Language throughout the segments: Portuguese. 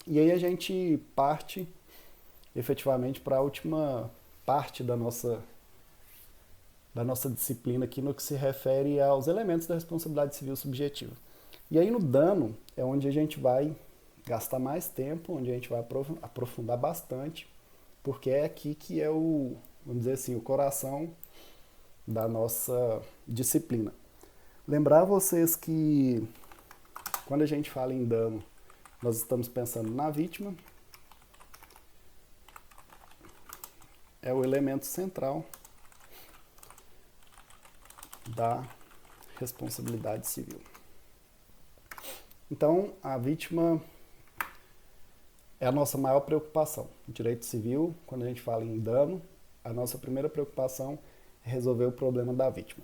E aí a gente parte efetivamente para a última parte da nossa disciplina aqui no que se refere aos elementos da responsabilidade civil subjetiva. E aí no dano é onde a gente vai gastar mais tempo, onde a gente vai aprofundar bastante, porque é aqui que é o, vamos dizer assim, o coração da nossa disciplina. Lembrar vocês que quando a gente fala em dano, nós estamos pensando na vítima, é o elemento central da responsabilidade civil. Então, a vítima é a nossa maior preocupação. No direito civil, quando a gente fala em dano, a nossa primeira preocupação é resolver o problema da vítima.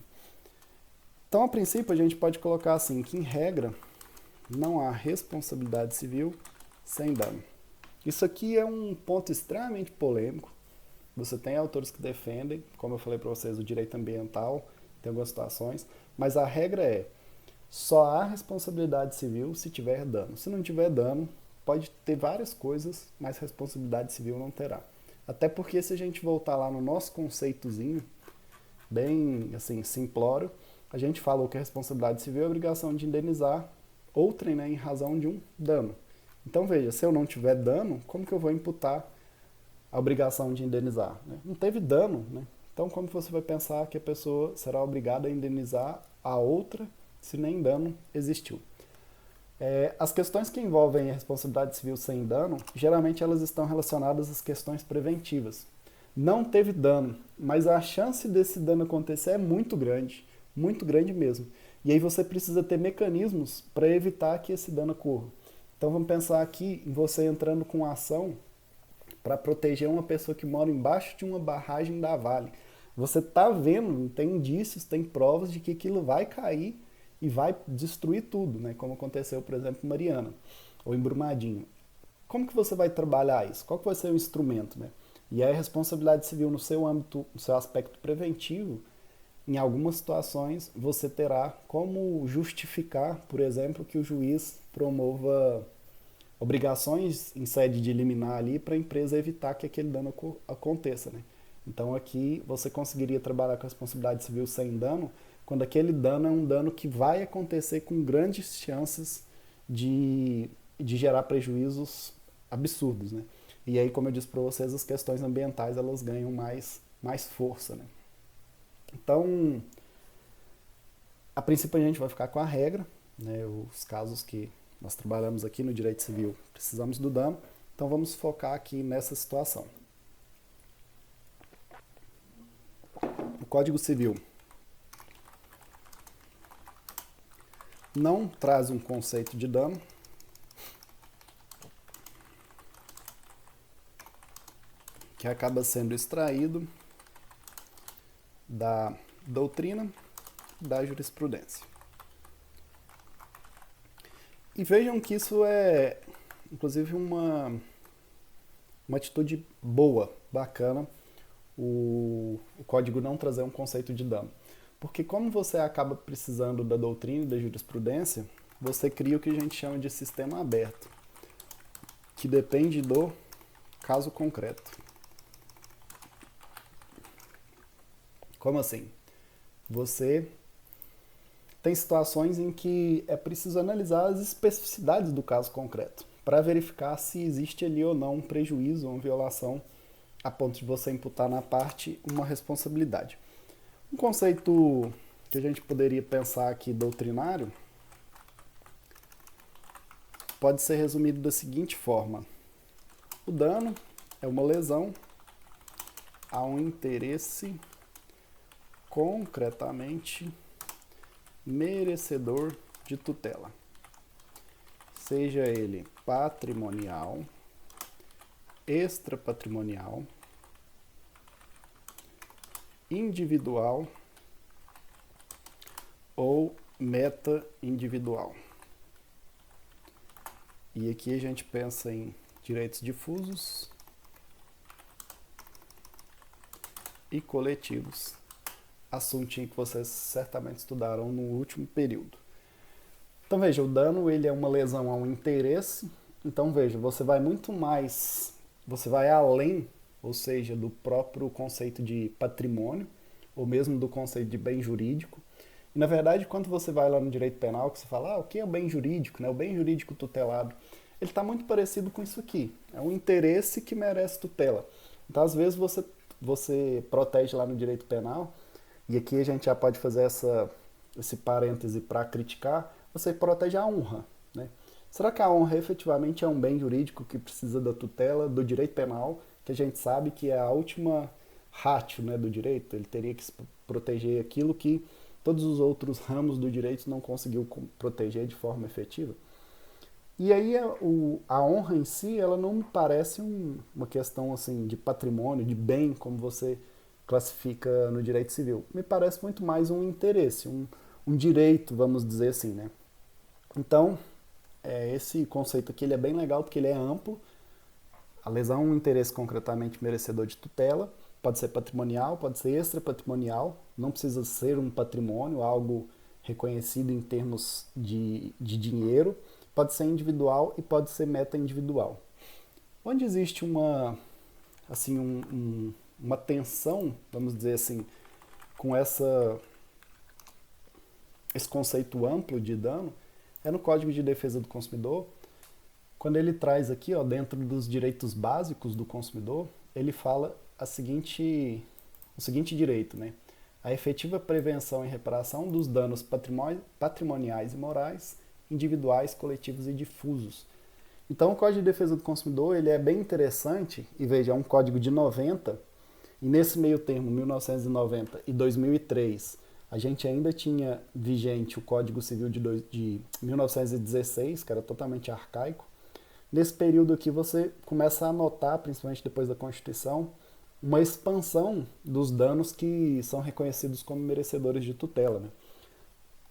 Então, a princípio, a gente pode colocar assim, que em regra, não há responsabilidade civil sem dano. Isso aqui é um ponto extremamente polêmico. Você tem autores que defendem, como eu falei para vocês, o direito ambiental, tem algumas situações, mas a regra é, só há responsabilidade civil se tiver dano. Se não tiver dano, pode ter várias coisas, mas responsabilidade civil não terá. Até porque se a gente voltar lá no nosso conceitozinho, bem assim, simplório, a gente fala que a responsabilidade civil é a obrigação de indenizar outrem, né, em razão de um dano. Então veja, se eu não tiver dano, como que eu vou imputar a obrigação de indenizar? Né? Não teve dano, né? Então como você vai pensar que a pessoa será obrigada a indenizar a outra se nem dano existiu? As questões que envolvem a responsabilidade civil sem dano, geralmente elas estão relacionadas às questões preventivas. Não teve dano, mas a chance desse dano acontecer é muito grande mesmo. E aí você precisa ter mecanismos para evitar que esse dano ocorra. Então vamos pensar aqui em você entrando com ação para proteger uma pessoa que mora embaixo de uma barragem da Vale. Você está vendo, tem indícios, tem provas de que aquilo vai cair e vai destruir tudo, né? Como aconteceu, por exemplo, em Mariana ou em Brumadinho. Como que você vai trabalhar isso? Qual que vai ser o instrumento, né? E aí a responsabilidade civil no seu âmbito, no seu aspecto preventivo, em algumas situações você terá como justificar, por exemplo, que o juiz promova obrigações em sede de liminar ali para a empresa evitar que aquele dano aconteça, né? Então aqui você conseguiria trabalhar com a responsabilidade civil sem dano, quando aquele dano é um dano que vai acontecer com grandes chances de gerar prejuízos absurdos, né? E aí, como eu disse para vocês, as questões ambientais elas ganham mais força, né? Então, a princípio a gente vai ficar com a regra, né? Os casos que nós trabalhamos aqui no direito civil, precisamos do dano, então vamos focar aqui nessa situação. O Código Civil não traz um conceito de dano, que acaba sendo extraído da doutrina, da jurisprudência. E vejam que isso é, inclusive, uma atitude boa, bacana, o código não trazer um conceito de dano. Porque como você acaba precisando da doutrina e da jurisprudência, você cria o que a gente chama de sistema aberto, que depende do caso concreto. Como assim? Você tem situações em que é preciso analisar as especificidades do caso concreto, para verificar se existe ali ou não um prejuízo ou uma violação a ponto de você imputar na parte uma responsabilidade. Um conceito que a gente poderia pensar aqui doutrinário pode ser resumido da seguinte forma: o dano é uma lesão a um interesse concretamente merecedor de tutela, seja ele patrimonial, extrapatrimonial, individual ou meta-individual. E aqui a gente pensa em direitos difusos e coletivos, assuntinho que vocês certamente estudaram no último período. Então veja, o dano ele é uma lesão a um interesse Então veja, você vai além, ou seja, do próprio conceito de patrimônio, ou mesmo do conceito de bem jurídico. E, na verdade, quando você vai lá no direito penal, que você fala, o que é o bem jurídico, né? O bem jurídico tutelado, ele está muito parecido com isso aqui. É um interesse que merece tutela. Então, às vezes, você protege lá no direito penal, e aqui a gente já pode fazer esse parêntese para criticar, você protege a honra, né? Será que a honra efetivamente é um bem jurídico que precisa da tutela do direito penal, que a gente sabe que é a última ratio, né, do direito? Ele teria que proteger aquilo que todos os outros ramos do direito não conseguiu proteger de forma efetiva. E aí a honra em si, ela não me parece uma questão assim de patrimônio, de bem, como você classifica no direito civil. Me parece muito mais um interesse, um direito, vamos dizer assim, né? Então, esse conceito aqui ele é bem legal porque ele é amplo. A lesão é um interesse concretamente merecedor de tutela, pode ser patrimonial, pode ser extrapatrimonial, não precisa ser um patrimônio, algo reconhecido em termos de dinheiro, pode ser individual e pode ser meta-individual. Onde existe assim, uma tensão, vamos dizer assim, com esse conceito amplo de dano, é no Código de Defesa do Consumidor, quando ele traz aqui, ó, dentro dos direitos básicos do consumidor, ele fala o seguinte direito, né? A efetiva prevenção e reparação dos danos patrimoniais e morais, individuais, coletivos e difusos. Então, o Código de Defesa do Consumidor ele é bem interessante, e veja, é um código de 90, e nesse meio termo, 1990 e 2003, a gente ainda tinha vigente o Código Civil de 1916, que era totalmente arcaico. Nesse período aqui você começa a notar, principalmente depois da Constituição, uma expansão dos danos que são reconhecidos como merecedores de tutela, né?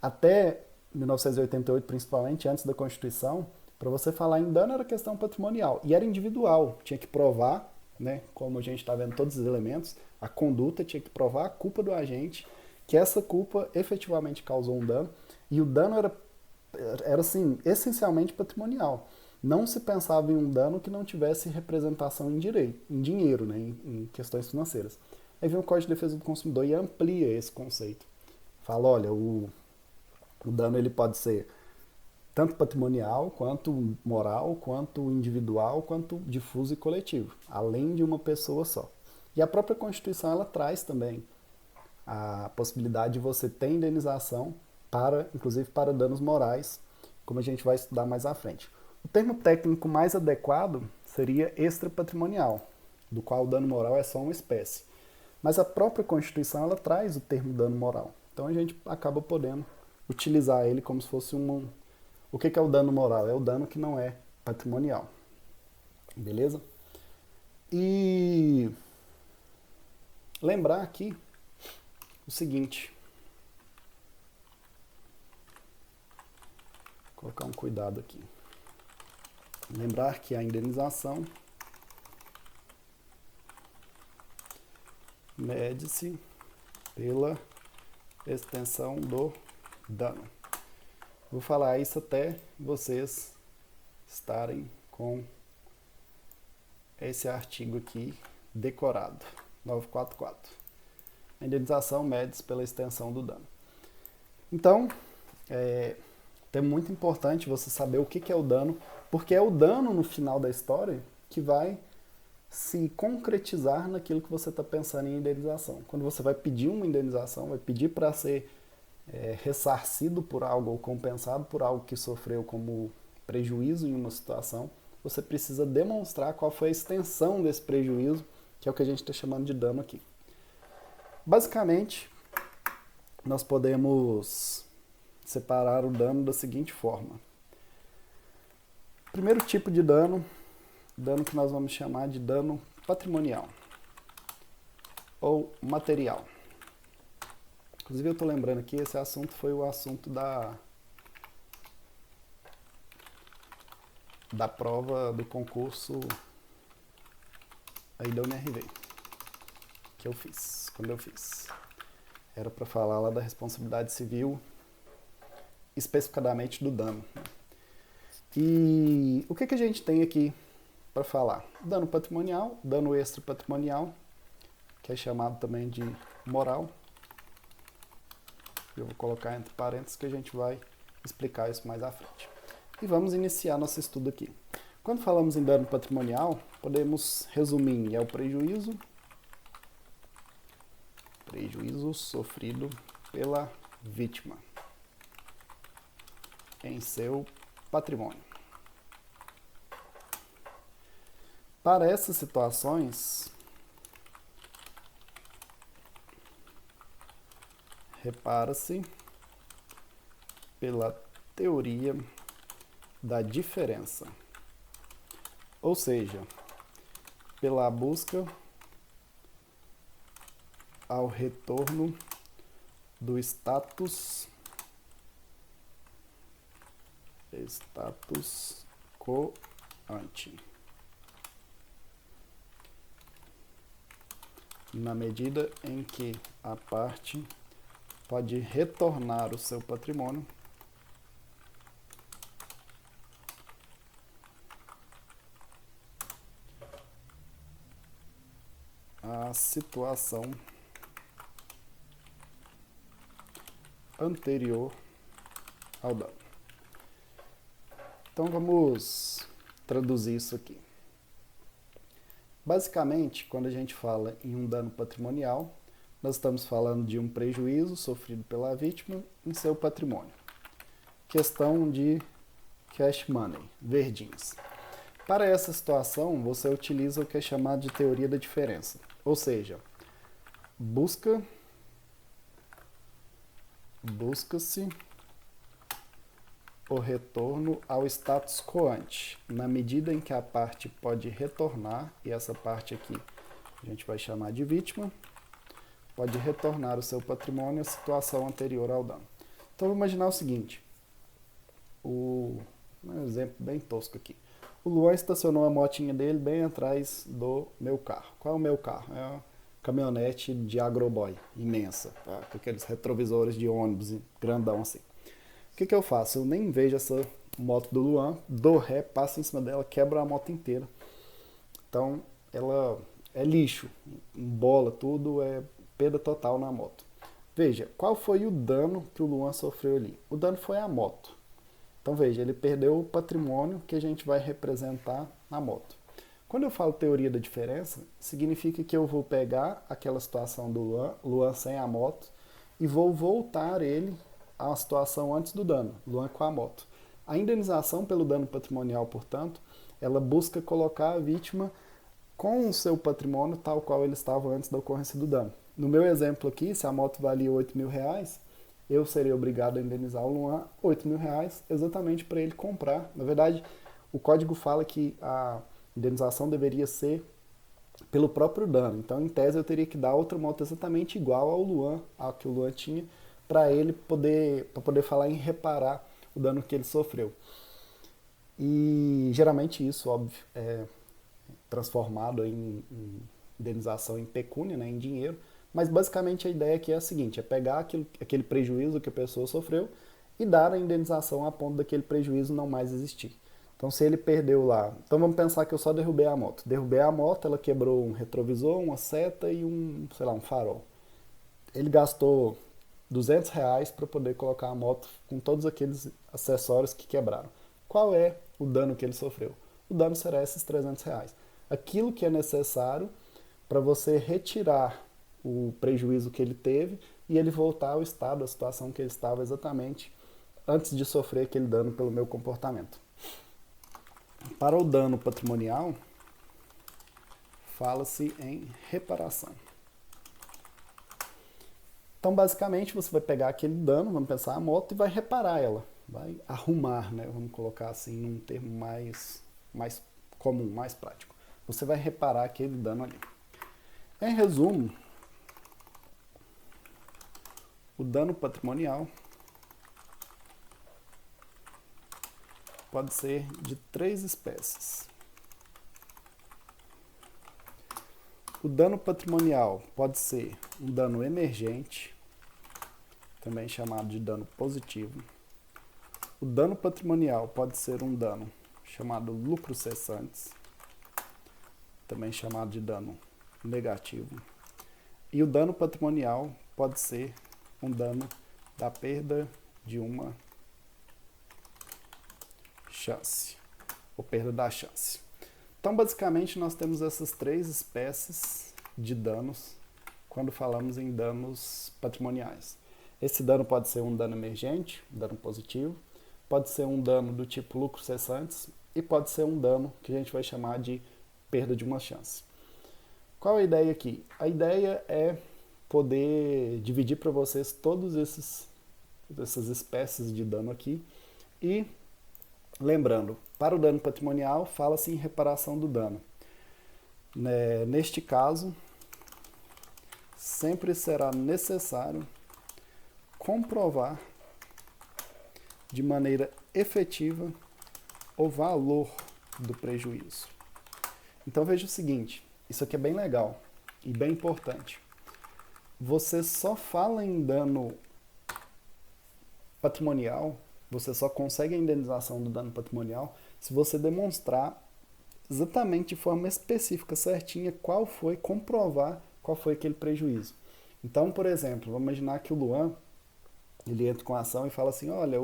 Até 1988, principalmente, antes da Constituição, para você falar em dano era questão patrimonial. E era individual, tinha que provar, né, como a gente está vendo todos os elementos, a conduta tinha que provar a culpa do agente, que essa culpa efetivamente causou um dano, e o dano era assim, essencialmente patrimonial. Não se pensava em um dano que não tivesse representação em dinheiro, né, em questões financeiras. Aí vem o Código de Defesa do Consumidor e amplia esse conceito. Fala, olha, o dano ele pode ser tanto patrimonial, quanto moral, quanto individual, quanto difuso e coletivo, além de uma pessoa só. E a própria Constituição ela traz também a possibilidade de você ter indenização inclusive para danos morais, como a gente vai estudar mais à frente. O termo técnico mais adequado seria extrapatrimonial, do qual o dano moral é só uma espécie. Mas a própria Constituição ela traz o termo dano moral. Então a gente acaba podendo utilizar ele como se fosse O que é o dano moral? É o dano que não é patrimonial. Beleza? E lembrar aqui o seguinte. Vou colocar um cuidado aqui. Lembrar que a indenização mede-se pela extensão do dano. Vou falar isso até vocês estarem com esse artigo aqui decorado. 944. A indenização mede-se pela extensão do dano. Então, é muito importante você saber o que é o dano, porque é o dano no final da história que vai se concretizar naquilo que você está pensando em indenização. Quando você vai pedir uma indenização, vai pedir para ser ressarcido por algo ou compensado por algo que sofreu como prejuízo em uma situação, você precisa demonstrar qual foi a extensão desse prejuízo, que é o que a gente está chamando de dano aqui. Basicamente, nós podemos separar o dano da seguinte forma. Primeiro tipo de dano que nós vamos chamar de dano patrimonial ou material. Inclusive eu estou lembrando aqui, esse assunto foi o assunto da prova do concurso aí da UNRV, que eu fiz, quando eu fiz. Era para falar lá da responsabilidade civil, especificadamente do dano. E o que a gente tem aqui para falar? Dano patrimonial, dano extra patrimonial, que é chamado também de moral. Eu vou colocar entre parênteses que a gente vai explicar isso mais à frente. E vamos iniciar nosso estudo aqui. Quando falamos em dano patrimonial, podemos resumir em o prejuízo sofrido pela vítima em seu patrimônio. Para essas situações, repara-se pela teoria da diferença, ou seja, pela busca ao retorno do status quo ante, na medida em que a parte pode retornar o seu patrimônio à situação anterior ao dano. Então vamos traduzir isso aqui. Basicamente, quando a gente fala em um dano patrimonial, nós estamos falando de um prejuízo sofrido pela vítima em seu patrimônio. Questão de cash money, verdinhos. Para essa situação, você utiliza o que é chamado de teoria da diferença, ou seja, busca-se o retorno ao status quo ante, na medida em que a parte pode retornar, e essa parte aqui a gente vai chamar de vítima, pode retornar o seu patrimônio à situação anterior ao dano. Então, vamos imaginar o seguinte, um exemplo bem tosco aqui. O Luan estacionou a motinha dele bem atrás do meu carro. Qual é o meu carro? É uma caminhonete de agroboy, imensa, tá? Com aqueles retrovisores de ônibus grandão assim. O que eu faço? Eu nem vejo essa moto do Luan, dou ré, passo em cima dela, quebro a moto inteira. Então, ela é lixo, embola tudo, é perda total na moto. Veja, qual foi o dano que o Luan sofreu ali? O dano foi a moto. Então veja, ele perdeu o patrimônio que a gente vai representar na moto. Quando eu falo teoria da diferença, significa que eu vou pegar aquela situação do Luan sem a moto, e vou voltar ele à situação antes do dano, Luan com a moto. A indenização pelo dano patrimonial, portanto, ela busca colocar a vítima com o seu patrimônio tal qual ele estava antes da ocorrência do dano. No meu exemplo aqui, se a moto valia R$8.000, eu seria obrigado a indenizar o Luan R$8.000 exatamente para ele comprar. Na verdade, o código fala que a indenização deveria ser pelo próprio dano. Então, em tese, eu teria que dar outra moto exatamente igual ao Luan, ao que o Luan tinha, para ele poder falar em reparar o dano que ele sofreu. E geralmente isso, óbvio, é transformado em indenização em pecúnia, né, em dinheiro. Mas basicamente a ideia aqui é a seguinte, é pegar aquele prejuízo que a pessoa sofreu e dar a indenização a ponto daquele prejuízo não mais existir. Então se ele perdeu lá, então vamos pensar que eu só derrubei a moto. Derrubei a moto, ela quebrou um retrovisor, uma seta e um farol. Ele gastou R$200 para poder colocar a moto com todos aqueles acessórios que quebraram. Qual é o dano que ele sofreu? O dano será esses R$300. Aquilo que é necessário para você retirar o prejuízo que ele teve e ele voltar ao estado, à situação que ele estava exatamente antes de sofrer aquele dano pelo meu comportamento. Para o dano patrimonial, fala-se em reparação. Então, basicamente, você vai pegar aquele dano, vamos pensar a moto, e vai reparar ela, vai arrumar, né? Vamos colocar assim num termo mais comum, mais prático. Você vai reparar aquele dano ali. Em resumo, o dano patrimonial pode ser de 3 espécies. O dano patrimonial pode ser um dano emergente, também chamado de dano positivo. o dano patrimonial pode ser um dano chamado lucros cessantes, também chamado de dano negativo. E o dano patrimonial pode ser um dano da perda de uma chance, ou perda da chance. Então, basicamente, nós temos essas três espécies de danos quando falamos em danos patrimoniais. Esse dano pode ser um dano emergente, um dano positivo, pode ser um dano do tipo lucros cessantes e pode ser um dano que a gente vai chamar de perda de uma chance. Qual a ideia aqui? A ideia é poder dividir para vocês todas essas espécies de dano aqui e lembrando, para o dano patrimonial fala-se em reparação do dano. Neste caso, sempre será necessário comprovar de maneira efetiva o valor do prejuízo. Então veja o seguinte, isso aqui é bem legal e bem importante. Você só fala em dano patrimonial, você só consegue a indenização do dano patrimonial se você demonstrar exatamente de forma específica, certinha, comprovar qual foi aquele prejuízo. Então, por exemplo, vamos imaginar que o Luan, ele entra com a ação e fala assim, olha,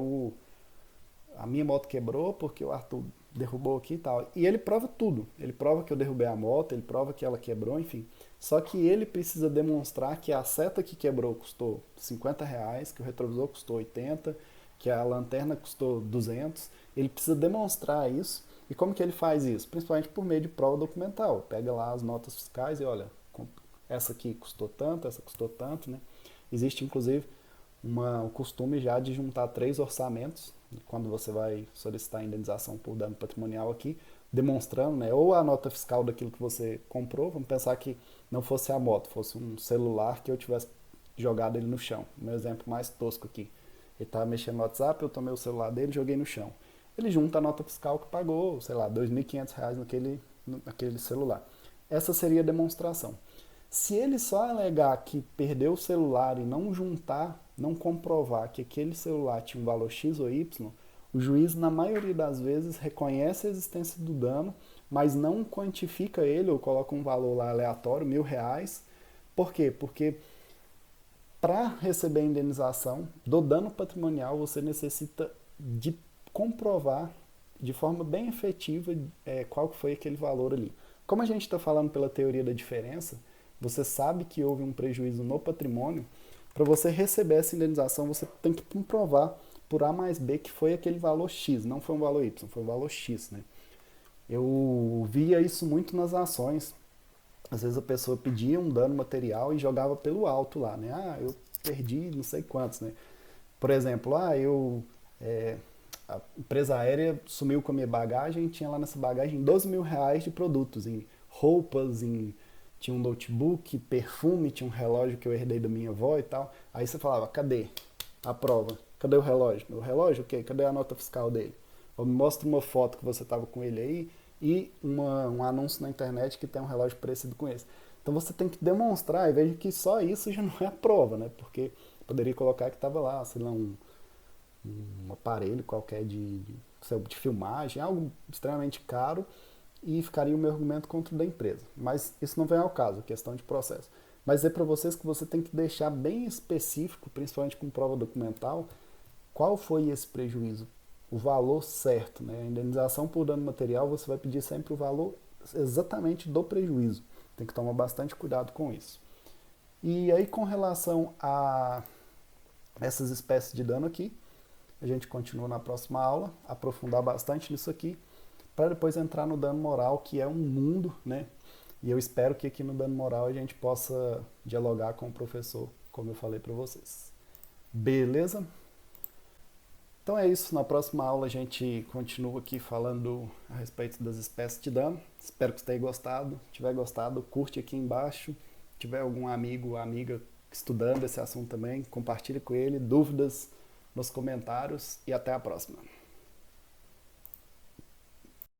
a minha moto quebrou porque o Arthur derrubou aqui e tal. E ele prova tudo. Ele prova que eu derrubei a moto, ele prova que ela quebrou, enfim. Só que ele precisa demonstrar que a seta que quebrou custou R$50, que o retrovisor custou 80, que a lanterna custou 200. Ele precisa demonstrar isso. E como que ele faz isso? Principalmente por meio de prova documental. Pega lá as notas fiscais e olha, essa aqui custou tanto, essa custou tanto, né? Existe inclusive um costume já de juntar 3 orçamentos quando você vai solicitar a indenização por dano patrimonial aqui, demonstrando, né, ou a nota fiscal daquilo que você comprou, vamos pensar que não fosse a moto, fosse um celular que eu tivesse jogado ele no chão. Meu exemplo mais tosco aqui. Ele estava mexendo no WhatsApp, eu tomei o celular dele e joguei no chão. Ele junta a nota fiscal que pagou, sei lá, R$2.500 naquele celular. Essa seria a demonstração. Se ele só alegar que perdeu o celular e não juntar, não comprovar que aquele celular tinha um valor X ou Y, o juiz, na maioria das vezes, reconhece a existência do dano, mas não quantifica ele ou coloca um valor lá aleatório, R$1.000. Por quê? Porque para receber a indenização do dano patrimonial, você necessita de comprovar de forma bem efetiva qual que foi aquele valor ali. Como a gente está falando pela teoria da diferença, você sabe que houve um prejuízo no patrimônio, para você receber essa indenização, você tem que comprovar por A mais B que foi aquele valor X, não foi um valor Y, foi um valor X, né? Eu via isso muito nas ações. Às vezes a pessoa pedia um dano material e jogava pelo alto lá, né? Ah, eu perdi não sei quantos, né? Por exemplo, a empresa aérea sumiu com a minha bagagem e tinha lá nessa bagagem R$12.000 de produtos, em roupas, tinha um notebook, perfume, tinha um relógio que eu herdei da minha avó e tal. Aí você falava, cadê a prova? Cadê o relógio? O relógio, ok? Cadê a nota fiscal dele? Ou me mostra uma foto que você estava com ele aí e um anúncio na internet que tem um relógio parecido com esse. Então você tem que demonstrar, e veja que só isso já não é a prova, né? Porque poderia colocar que estava lá, sei lá, um aparelho qualquer de filmagem, algo extremamente caro, e ficaria o meu argumento contra o da empresa. Mas isso não vem ao caso, questão de processo. Mas é para vocês que você tem que deixar bem específico, principalmente com prova documental, qual foi esse prejuízo, o valor certo, né? A indenização por dano material, você vai pedir sempre o valor exatamente do prejuízo. Tem que tomar bastante cuidado com isso. E aí, com relação a essas espécies de dano aqui, a gente continua na próxima aula, aprofundar bastante nisso aqui, para depois entrar no dano moral, que é um mundo, né? E eu espero que aqui no dano moral a gente possa dialogar com o professor, como eu falei para vocês. Beleza? Então é isso, na próxima aula a gente continua aqui falando a respeito das espécies de dano. Espero que você tenha gostado. Se tiver gostado, curte aqui embaixo. Se tiver algum amigo ou amiga estudando esse assunto também, compartilhe com ele. Dúvidas nos comentários e até a próxima.